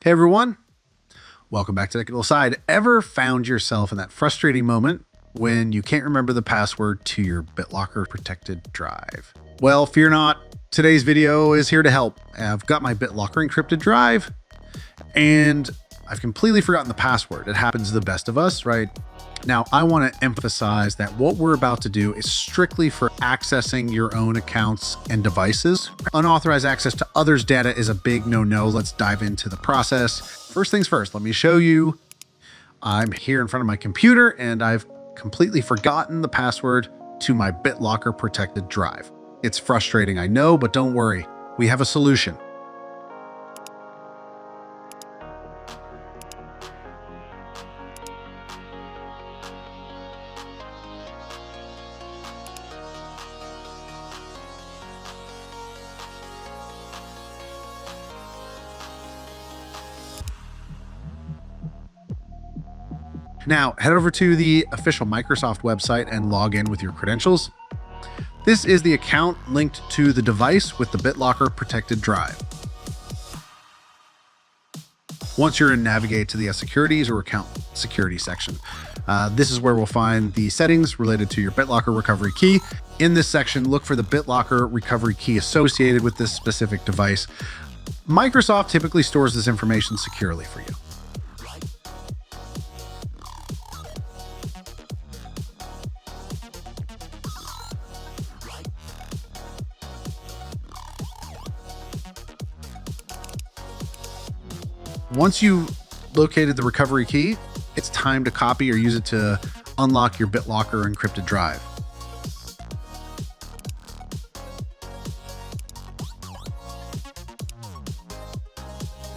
Hey everyone, welcome back to Technical Side. Ever found yourself in that frustrating moment when you can't remember the password to your BitLocker protected drive? Well, fear not, today's video is here to help. I've got my BitLocker encrypted drive and I've completely forgotten the password. It happens to the best of us, right? Now, I want to emphasize that what we're about to do is strictly for accessing your own accounts and devices. Unauthorized access to others' data is a big no-no. Let's dive into the process. First things first, let me show you. I'm here in front of my computer and I've completely forgotten the password to my BitLocker protected drive. It's frustrating, I know, but don't worry. We have a solution. Now, head over to the official Microsoft website and log in with your credentials. This is the account linked to the device with the BitLocker protected drive. Once you're in, navigate to the securities or account security section. This is where we'll find the settings related to your BitLocker recovery key. In this section, look for the BitLocker recovery key associated with this specific device. Microsoft typically stores this information securely for you. Once you've located the recovery key, it's time to copy or use it to unlock your BitLocker encrypted drive.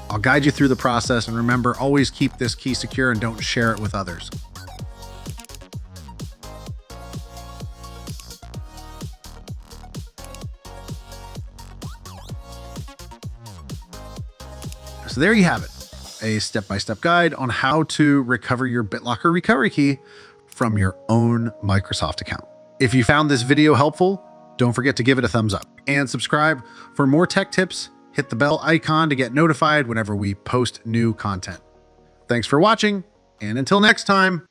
I'll guide you through the process, and remember, always keep this key secure and don't share it with others. So there you have it. A step-by-step guide on how to recover your BitLocker recovery key from your own Microsoft account. If you found this video helpful, don't forget to give it a thumbs up and subscribe for more tech tips. Hit the bell icon to get notified whenever we post new content. Thanks for watching, and until next time.